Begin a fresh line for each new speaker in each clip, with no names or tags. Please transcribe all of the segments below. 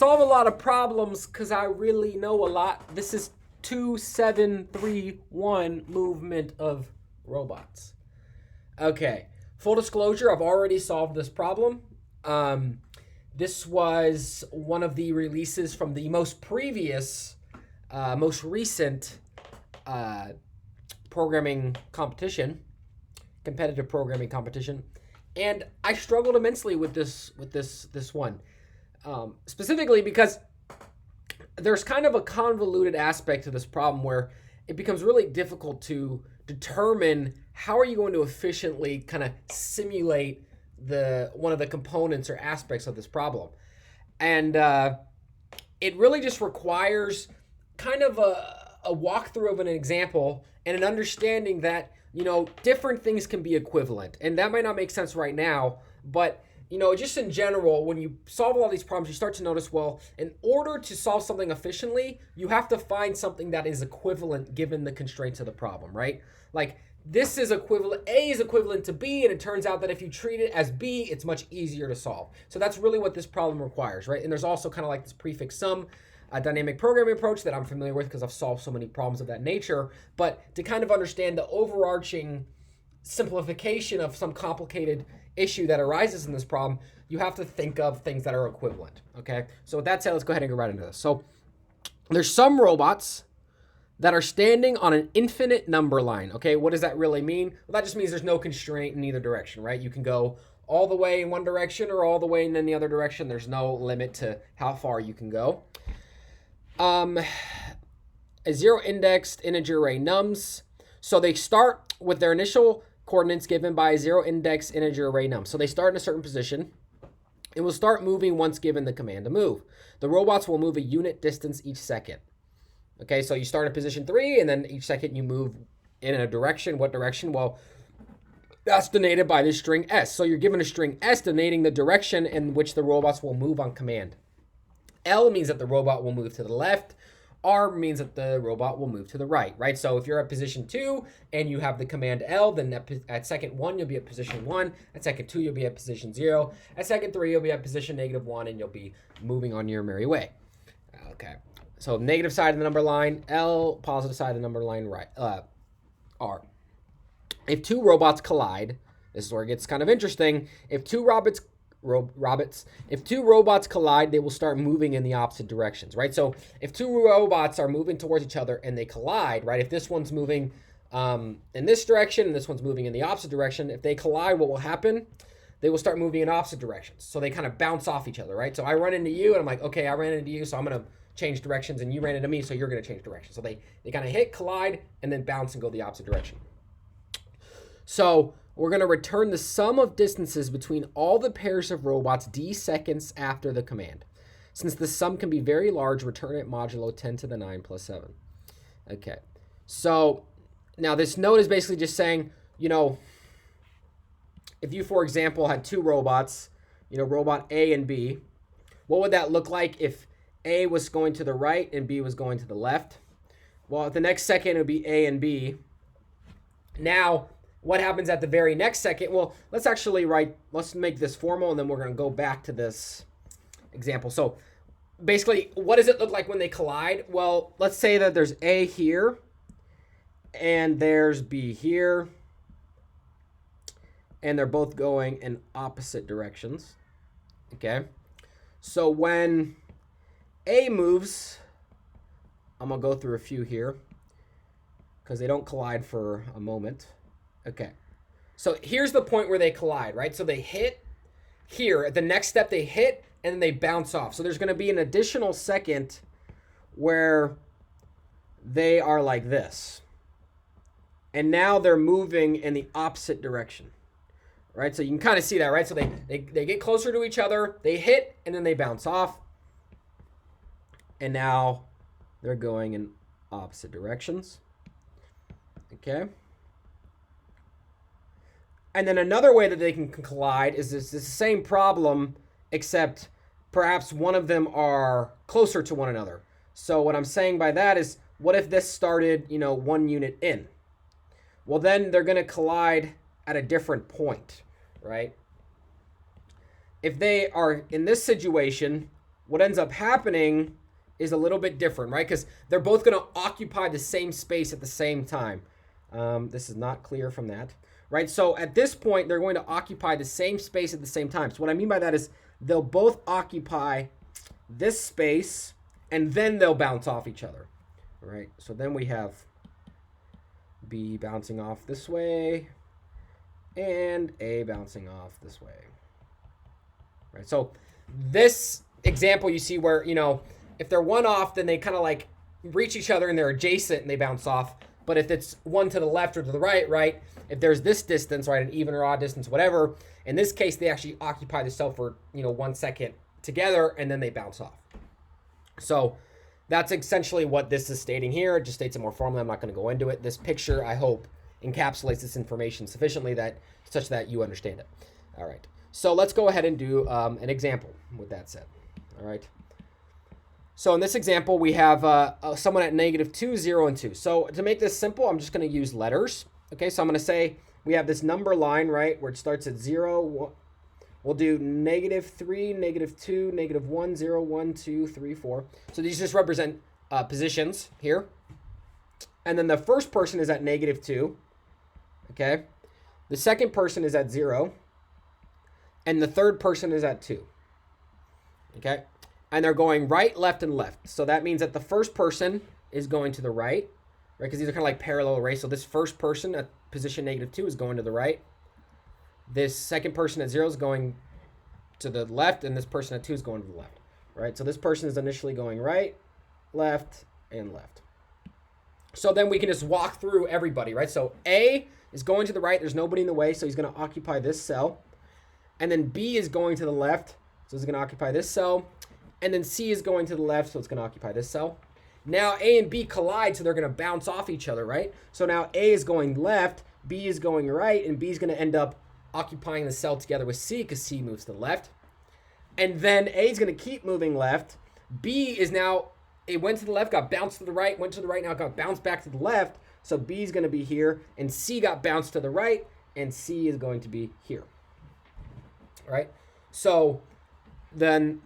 solve a lot of problems because I really know a lot. This is 2731 movement of robots. Okay, full disclosure, I've already solved this problem. This was one of the releases from the most recent programming competition, competitive programming competition, and I struggled immensely with this one. Specifically because there's kind of a convoluted aspect to this problem where it becomes really difficult to determine how are you going to efficiently kind of simulate one of the components or aspects of this problem. And it really just requires kind of a walkthrough of an example and an understanding that, different things can be equivalent. And that might not make sense right now, but just in general, when you solve all these problems, you start to notice, well, in order to solve something efficiently, you have to find something that is equivalent given the constraints of the problem, right? Like this is equivalent, A is equivalent to B, and it turns out that if you treat it as B, it's much easier to solve. So that's really what this problem requires, right? And there's also kind of like this prefix sum dynamic programming approach that I'm familiar with because I've solved so many problems of that nature. But to kind of understand the overarching simplification of some complicated issue that arises in this problem, you have to think of things that are equivalent, okay? So with that said, let's go ahead and get right into this. So there's some robots that are standing on an infinite number line, okay? What does that really mean? Well, that just means there's no constraint in either direction, right? You can go all the way in one direction or all the way in any other direction. There's no limit to how far you can go. A zero-indexed integer array nums. So they start with their initial coordinates given by a zero-index integer array num. So they start in a certain position and will start moving once given the command to move. The robots will move a unit distance each second. Okay, so you start in position 3, and then each second you move in a direction. What direction? Well, that's denoted by this string s. So you're given a string s denoting the direction in which the robots will move on command. L means that the robot will move to the left. R means that the robot will move to the right, right? So if you're at position 2 and you have the command L, then at second 1, you'll be at position 1. At second 2, you'll be at position 0. At second 3, you'll be at position -1, and you'll be moving on your merry way. Okay, so negative side of the number line, L, positive side of the number line, right, R. If two robots collide, this is where it gets kind of interesting. If two robots collide, they will start moving in the opposite directions, right? So if two robots are moving towards each other and they collide, right? If this one's moving in this direction and this one's moving in the opposite direction, if they collide, what will happen? They will start moving in opposite directions. So they kind of bounce off each other, right? So I run into you and I'm like, okay, I ran into you, so I'm going to change directions, and you ran into me, so you're going to change directions. So they kind of hit, collide, and then bounce and go the opposite direction. So we're going to return the sum of distances between all the pairs of robots d seconds after the command. Since the sum can be very large, return it modulo 10 to the 9 plus 7. Okay, so now this note is basically just saying, if you, for example, had two robots, robot A and B, what would that look like if A was going to the right and B was going to the left? Well, at the next second, it would be A and B. Now, what happens at the very next second? Well, let's make this formal, and then we're going to go back to this example. So basically, what does it look like when they collide? Well, let's say that there's A here, and there's B here, and they're both going in opposite directions. Okay? So when A moves, I'm going to go through a few here, because they don't collide for a moment. Okay, so here's the point where they collide, right? So they hit here. At the next step, they hit, and then they bounce off. So there's going to be an additional second where they are like this. And now they're moving in the opposite direction, right? So you can kind of see that, right? So they get closer to each other, they hit, and then they bounce off. And now they're going in opposite directions. Okay. And then another way that they can collide is this the same problem, except perhaps one of them are closer to one another. So what I'm saying by that is, what if this started, 1 unit in? Well, then they're going to collide at a different point, right? If they are in this situation, what ends up happening is a little bit different, right? Because they're both going to occupy the same space at the same time. This is not clear from that, right? So at this point, they're going to occupy the same space at the same time. So what I mean by that is they'll both occupy this space, and then they'll bounce off each other, right? So then we have B bouncing off this way, and A bouncing off this way, right? So this example you see where, you know, if they're one off, then they kind of like reach each other and they're adjacent and they bounce off. But if it's one to the left or to the right, right, if there's this distance, right, an even or odd distance, whatever, in this case, they actually occupy the cell for, you know, 1 second together and then they bounce off. So that's essentially what this is stating here. It just states it more formally. I'm not going to go into it. This picture, I hope, encapsulates this information sufficiently that such that you understand it. All right. So let's go ahead and do an example with that said. All right. So in this example, we have someone at -2, 0, and 2. So to make this simple, I'm just going to use letters. Okay, so I'm going to say we have this number line, right, where it starts at 0. We'll do -3, -2, -1, 0, 1, 2, 3, 4. So these just represent positions here. And then the first person is at -2. Okay. The second person is at 0. And the third person is at 2. Okay. And they're going right, left, and left. So that means that the first person is going to the right, right? Because these are kind of like parallel arrays. So this first person at position -2 is going to the right. This second person at 0 is going to the left, and this person at 2 is going to the left, right? So this person is initially going right, left, and left. So then we can just walk through everybody, right? So A is going to the right. There's nobody in the way, so he's going to occupy this cell. And then B is going to the left, so he's going to occupy this cell. And then C is going to the left, so it's going to occupy this cell. Now A and B collide, so they're going to bounce off each other, right? So now A is going left, B is going right, and B is going to end up occupying the cell together with C because C moves to the left. And then A is going to keep moving left. B is now, it went to the left, got bounced to the right, went to the right, now got bounced back to the left. So B is going to be here, and C got bounced to the right, and C is going to be here. All right? So then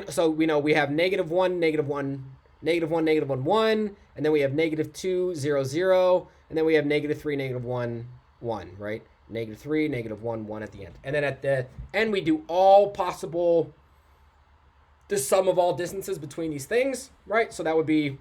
so we know we have -1, -1, -1, -1, 1, and then we have -2, 0, 0, and then we have -3, -1, 1, right? -3, -1, 1 at the end. And then at the end, we do all possible, the sum of all distances between these things, right? So that would be,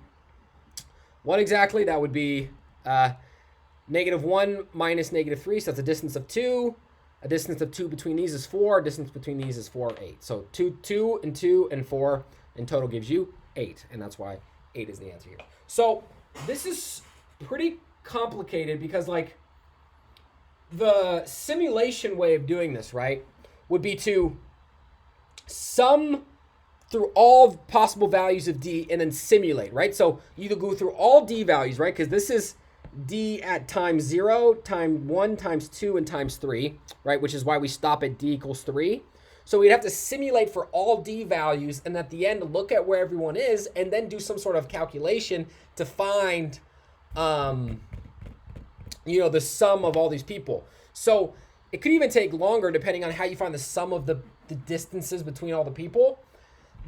what exactly? That would be -1 minus -3, so that's a distance of 2. A distance of 2 between these is 4. A distance between these is 4, 8. So 2 and 2 and 4 in total gives you 8. And that's why 8 is the answer here. So this is pretty complicated because, like, the simulation way of doing this, right, would be to sum through all possible values of D and then simulate, right? So you either go through all D values, right? Because this is D at times 0, times 1, times 2, and times 3, right? Which is why we stop at D equals 3. So we'd have to simulate for all D values, and at the end, look at where everyone is, and then do some sort of calculation to find, you know, the sum of all these people. So it could even take longer depending on how you find the sum of the distances between all the people,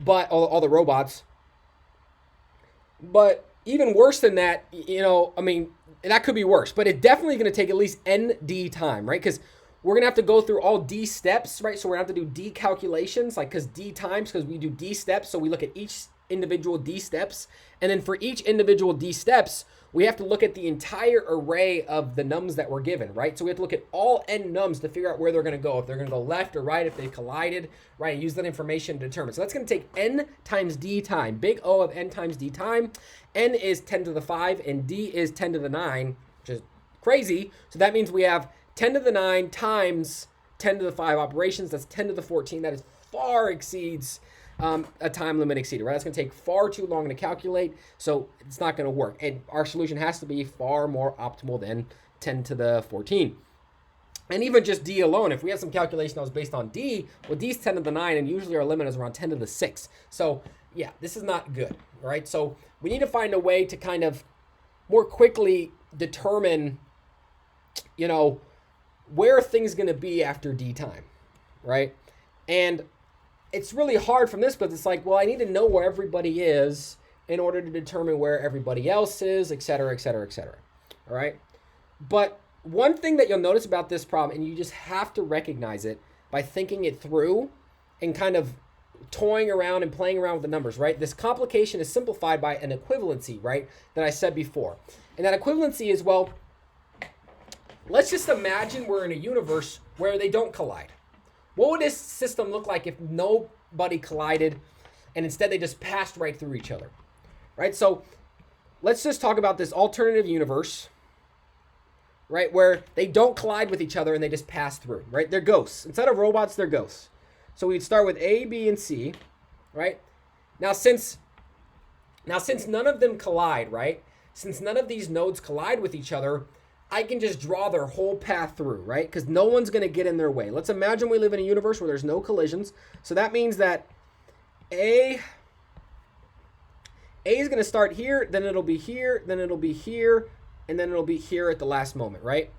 but all the robots. But even worse than that, you know, I mean, that could be worse, but it's definitely going to take at least ND time, right? Because we're going to have to go through all D steps, right? So we're going to have to do D calculations, like, because D times, because we do D steps. So we look at each individual D steps. And then for each individual D steps, we have to look at the entire array of the nums that we're given, right? So we have to look at all n nums to figure out where they're going to go. If they're going to go left or right, if they collided, right? And use that information to determine. So that's going to take n times D time. Big O of n times D time. N is 10 to the 5 and D is 10 to the 9, which is crazy. So that means we have 10 to the 9 times 10 to the 5 operations. That's 10 to the 14. That is far exceeds a time limit exceeded, right? That's going to take far too long to calculate, so it's not going to work. And our solution has to be far more optimal than 10 to the 14. And even just D alone, if we had some calculation that was based on D, well, D's 10 to the 9, and usually our limit is around 10 to the 6. So yeah, this is not good, all right? So we need to find a way to kind of more quickly determine, you know, where things going to be after D time, right? And it's really hard from this, but it's like, well, I need to know where everybody is in order to determine where everybody else is, et cetera, et cetera, et cetera. All right. But one thing that you'll notice about this problem, and you just have to recognize it by thinking it through and kind of toying around and playing around with the numbers, right? This complication is simplified by an equivalency, right, that I said before. And that equivalency is, well, let's just imagine we're in a universe where they don't collide. What would this system look like if nobody collided and instead they just passed right through each other, right? So let's just talk about this alternative universe, right, where they don't collide with each other and they just pass through, right? They're ghosts. Instead of robots, they're ghosts. So we'd start with A, B, and C, right? Now since none of them collide, right? Since none of these nodes collide with each other, I can just draw their whole path through, right? Because no one's going to get in their way. Let's imagine we live in a universe where there's no collisions. So that means that A is going to start here, then it'll be here, then it'll be here, and then it'll be here at the last moment, right?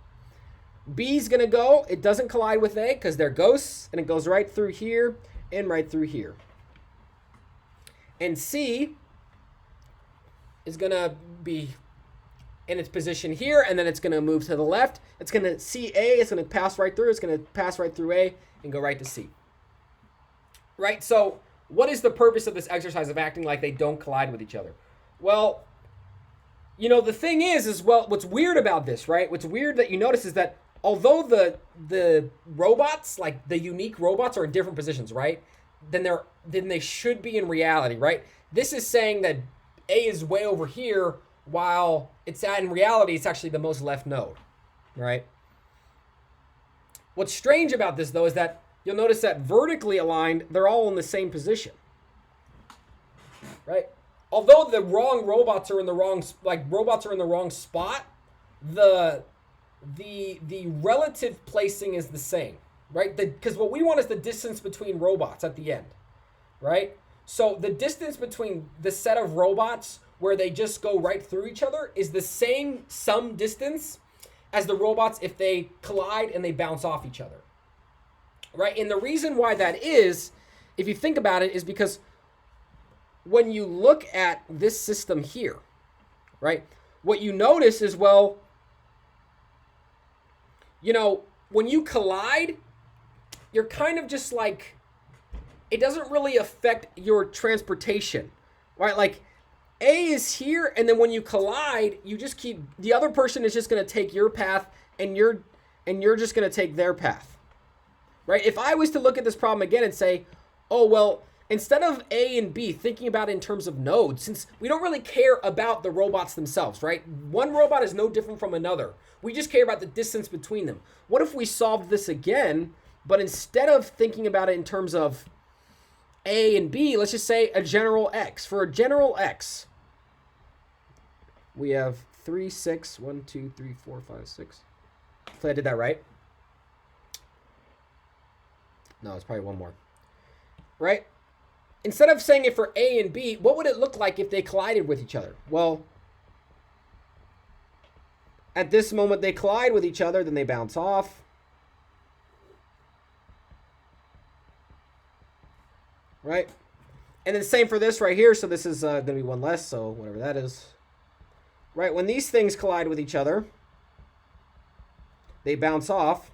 B's going to go, it doesn't collide with A because they're ghosts, and it goes right through here and right through here. And C is going to be in its position here, and then it's going to move to the left. It's going to see A, it's going to pass right through, it's going to pass right through A and go right to C. Right? So what is the purpose of this exercise of acting like they don't collide with each other? Well, you know, the thing is, well, what's weird about this, right? What's weird that you notice is that although the robots, like the unique robots, are in different positions, right? Then they should be in reality, right? This is saying that A is way over here, while in reality, it's actually the most left node, right? What's strange about this, though, is that you'll notice that vertically aligned, they're all in the same position, right? Although the wrong robots are in the wrong, robots are in the wrong spot, the relative placing is the same, right? Because what we want is the distance between robots at the end, right? So the distance between the set of robots where they just go right through each other is the same sum distance as the robots if they collide and they bounce off each other, right? And the reason why that is, if you think about it, is because when you look at this system here, right, what you notice is, well, you know, when you collide, you're kind of just like, it doesn't really affect your transportation, right? Like A is here, and then when you collide, you just keep, the other person is just going to take your path, and you're just going to take their path, right? If I was to look at this problem again and say, oh, well, instead of A and B, thinking about it in terms of nodes, since we don't really care about the robots themselves, right? One robot is no different from another. We just care about the distance between them. What if we solved this again, but instead of thinking about it in terms of A and B, let's just say a general X. For a general X, we have 3, 6, 1, 2, 3, 4, 5, 6. Hopefully I did that right. No, it's probably one more. Right? Instead of saying it for A and B, what would it look like if they collided with each other? Well, at this moment they collide with each other, then they bounce off. Right? And then same for this right here. So this is going to be one less, so whatever that is. Right? When these things collide with each other, they bounce off.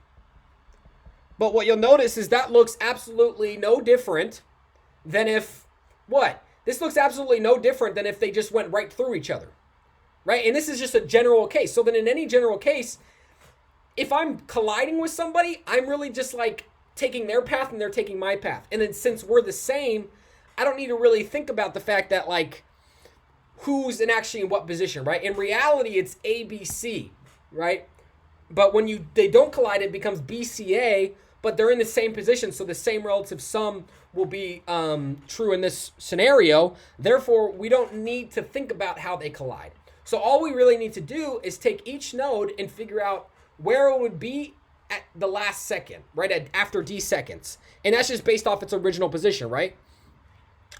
But what you'll notice is that looks absolutely no different than if, what? This looks absolutely no different than if they just went right through each other, right? And this is just a general case. So then in any general case, if I'm colliding with somebody, I'm really just like taking their path and they're taking my path. And then since we're the same, I don't need to really think about the fact that like who's actually in what position, right? In reality, it's A, B, C, right? But when they don't collide, it becomes B, C, A, but they're in the same position, so the same relative sum will be true in this scenario. Therefore, we don't need to think about how they collide. So all we really need to do is take each node and figure out where it would be at the last second, right, after D seconds. And that's just based off its original position, right?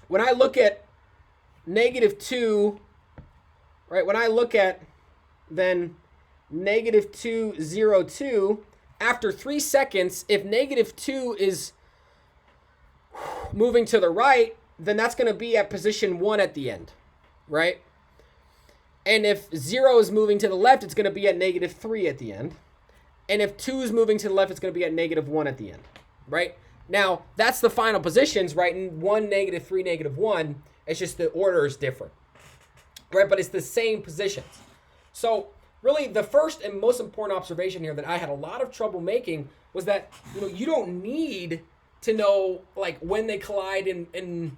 When I look at -2, right, when I look at then -2, 0, 2, after 3 seconds, if -2 is moving to the right, then that's going to be at position 1 at the end, right? And if 0 is moving to the left, it's going to be at -3 at the end. And if 2 is moving to the left, it's going to be at -1 at the end, right? Now, that's the final positions, right? In 1, -3, -1. It's just the order is different, right? But it's the same positions. So really, the first and most important observation here that I had a lot of trouble making was that, you don't need to know like when they collide and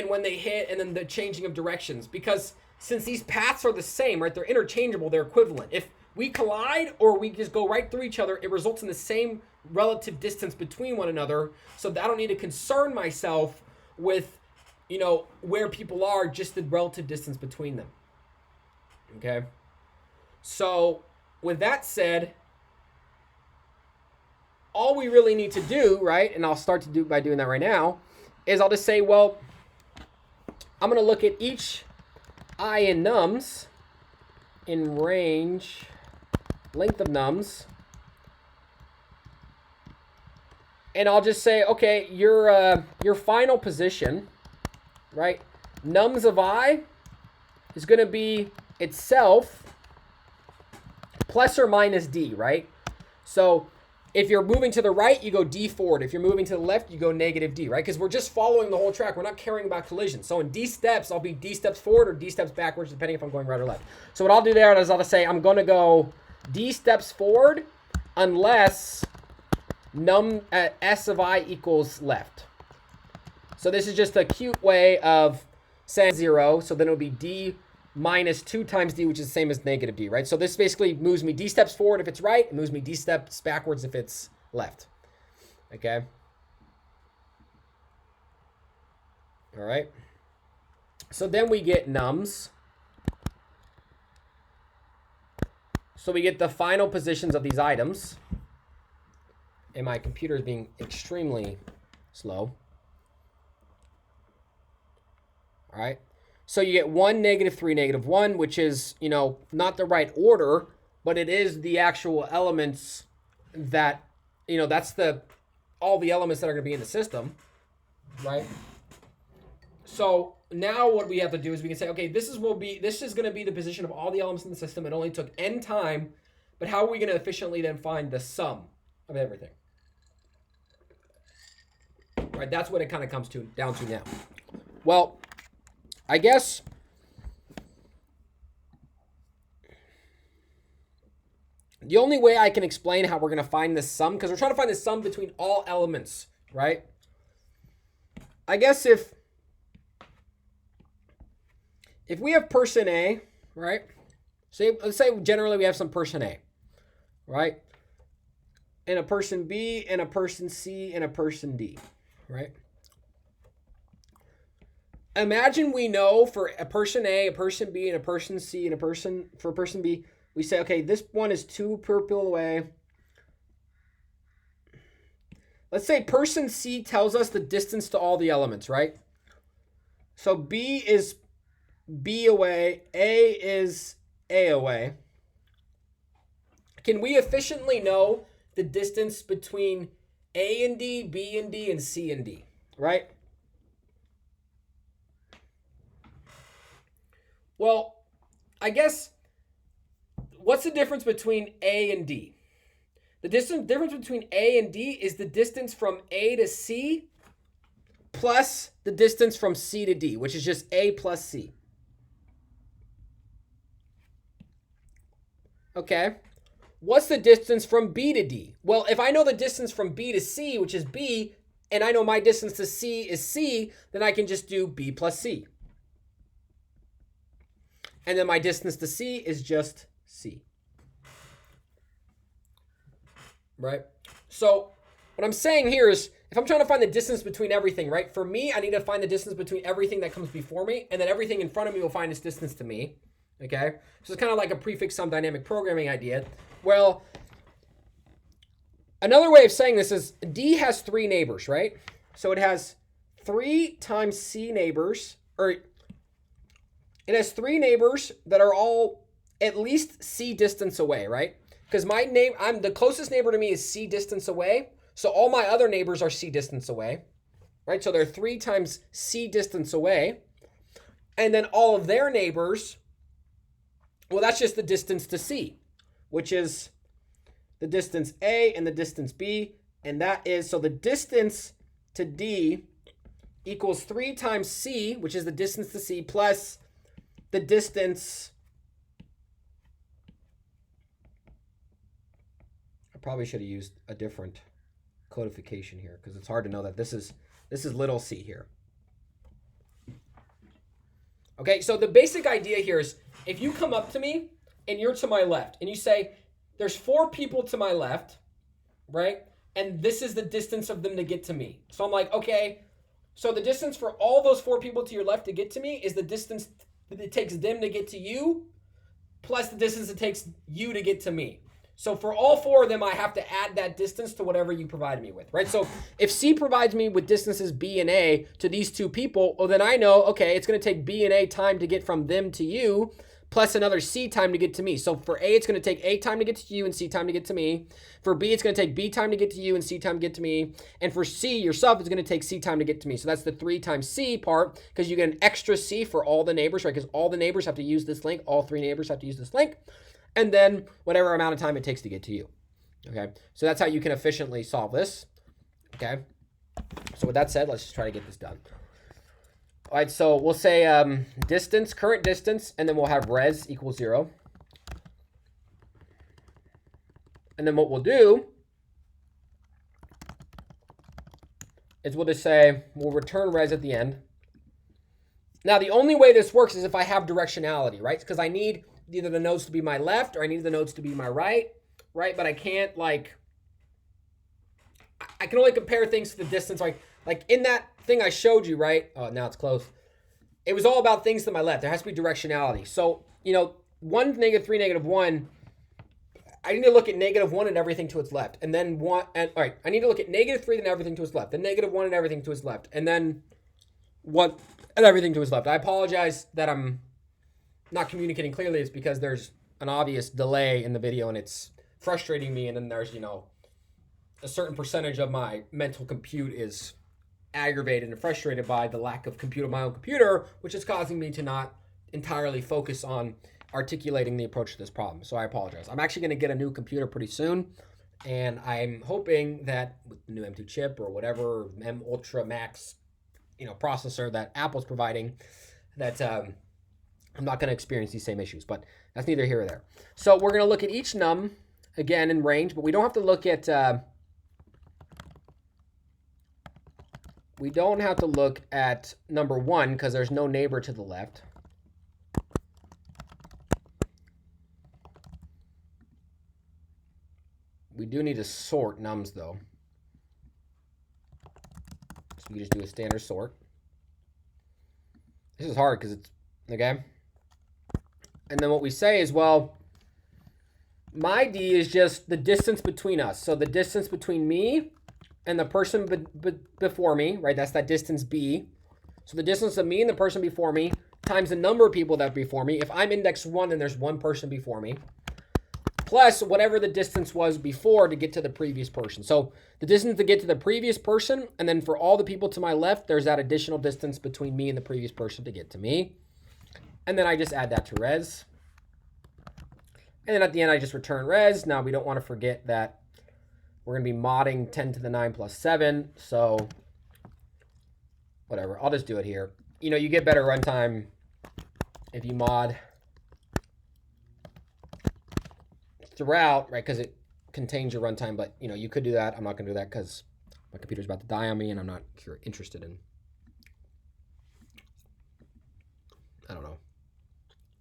when they hit and then the changing of directions, because since these paths are the same, right? They're interchangeable, they're equivalent. If we collide or we just go right through each other, it results in the same relative distance between one another. So I don't need to concern myself with, where people are, just the relative distance between them. Okay. So with that said, all we really need to do, right, and I'll start to do by doing that right now, is I'll just say, well, I'm going to look at each I in nums in range, length of nums, and I'll just say, okay, your final position, right, nums of I is going to be itself plus or minus d, right? So if you're moving to the right, you go d forward. If you're moving to the left, you go -d, right? Because we're just following the whole track. We're not caring about collisions. So in d steps, I'll be d steps forward or d steps backwards, depending if I'm going right or left. So what I'll do there is I'll just say I'm going to go d steps forward unless s of I equals left. So this is just a cute way of saying 0. So then it'll be d minus 2 times d, which is the same as -d, right? So this basically moves me d steps forward if it's right. It moves me d steps backwards if it's left. Okay? All right. So then we get nums. So we get the final positions of these items. And my computer is being extremely slow. All right. So you get 1, -3, -1, which is, not the right order, but it is the actual elements that, that's all the elements that are going to be in the system, right? So now what we have to do is we can say, okay, this is going to be the position of all the elements in the system. It only took n time, but how are we going to efficiently then find the sum of everything? Right, that's what it kind of comes down to now. Well, I guess the only way I can explain how we're going to find this sum, because we're trying to find the sum between all elements, right? I guess if we have person A, right? Let's say generally we have some person A, right? And a person B, and a person C, and a person D, right? Imagine we know for a person A, a person B, and a person C, and for a person B, we say, okay, this one is 2 people away. Let's say person C tells us the distance to all the elements, right? So B is B away, A is A away. Can we efficiently know the distance between A and D, B and D, and C and D, right? Well, I guess, what's the difference between A and D? The difference between A and D is the distance from A to C plus the distance from C to D, which is just A plus C. Okay. What's the distance from B to D? Well, if I know the distance from B to C, which is B, and I know my distance to C is C, then I can just do B plus C. And then my distance to C is just C. Right? So what I'm saying here is, if I'm trying to find the distance between everything, right? For me, I need to find the distance between everything that comes before me, and then everything in front of me will find its distance to me. Okay? So it's kind of like a prefix sum dynamic programming idea. Well, another way of saying this is D has 3 neighbors, right? So it has 3 times C neighbors, or it has 3 neighbors that are all at least C distance away, right? Because the closest neighbor to me is C distance away. So all my other neighbors are C distance away. right? So they're 3 times C distance away. And then all of their neighbors, well, that's just the distance to C, which is the distance A and the distance B. And that is, so the distance to D equals 3 times C, which is the distance to C, plus the distance. I probably should have used a different codification here because it's hard to know that this is little c here. Okay, so the basic idea here is if you come up to me and you're to my left and you say, there's 4 people to my left, right? And this is the distance of them to get to me. So I'm like, okay, so the distance for all those 4 people to your left to get to me is the distance that it takes them to get to you, plus the distance it takes you to get to me. So for all 4 of them, I have to add that distance to whatever you provided me with, right? So if C provides me with distances B and A to these 2 people, well, then I know, okay, it's going to take B and A time to get from them to you, plus another C time to get to me. So for A, it's going to take A time to get to you and C time to get to me. For B, it's going to take B time to get to you and C time to get to me. And for C yourself, it's going to take C time to get to me. So that's the 3 times C part, because you get an extra C for all the neighbors, right? Because all the neighbors have to use this link. All 3 neighbors have to use this link. And then whatever amount of time it takes to get to you. Okay, so that's how you can efficiently solve this. Okay, so with that said, let's just try to get this done. All right, so we'll say distance, current distance, and then we'll have res equals 0. And then what we'll do is we'll just say, we'll return res at the end. Now, the only way this works is if I have directionality, right? Because I need either the nodes to be my left or I need the nodes to be my right? But I can't, I can only compare things to the distance. Like in that thing I showed you, right? Oh, now it's close. It was all about things to my left. There has to be directionality. So, 1, -3, -1, I need to look at -1 and everything to its left. And then all right, I need to look at -3 and everything to its left. Then -1 and everything to its left. And then 1 and everything to its left. I apologize that I'm not communicating clearly. It's because there's an obvious delay in the video and it's frustrating me. And then there's, a certain percentage of my mental compute is aggravated and frustrated by the lack of compute on my own computer, which is causing me to not entirely focus on articulating the approach to this problem. So I apologize. I'm actually going to get a new computer pretty soon. And I'm hoping that with the new M2 chip or whatever M Ultra Max, processor that Apple's providing, that I'm not going to experience these same issues, but that's neither here or there. So we're going to look at each num again in range, but we don't have to look at number 1 because there's no neighbor to the left. We do need to sort nums though. So we just do a standard sort. This is hard because it's, okay? And then what we say is, well, my D is just the distance between us. So the distance between me and the person before me, right? That's that distance B. So the distance of me and the person before me times the number of people that are before me. If I'm index 1, then there's 1 person before me. Plus whatever the distance was before to get to the previous person. So the distance to get to the previous person, and then for all the people to my left, there's that additional distance between me and the previous person to get to me. And then I just add that to res. And then at the end, I just return res. Now, we don't want to forget that we're going to be modding 10 to the 9 plus 7. So whatever, I'll just do it here. You get better runtime if you mod throughout, right? Because it contains your runtime. But, you could do that. I'm not going to do that because my computer's about to die on me and I'm not interested in, I don't know,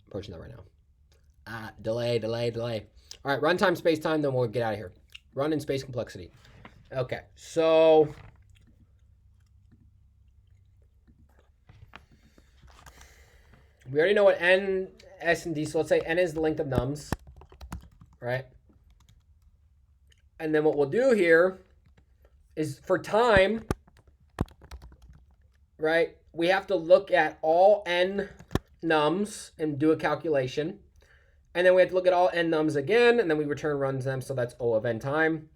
approaching that right now. Delay. All right, runtime, space time, then we'll get out of here. Run in space complexity. Okay, so we already know what n, s, and d. So let's say n is the length of nums, right? And then what we'll do here is for time, right? We have to look at all n nums and do a calculation. And then we have to look at all n nums again, and then we return runs them, so that's O of n time.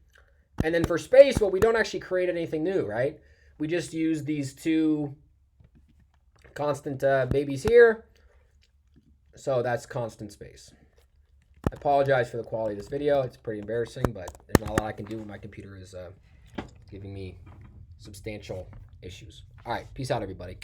And then for space, well, we don't actually create anything new, right? we just use these two constant babies here. So that's constant space. I apologize for the quality of this video. It's pretty embarrassing, but there's not a lot I can do. My computer is giving me substantial issues. All right, peace out, everybody.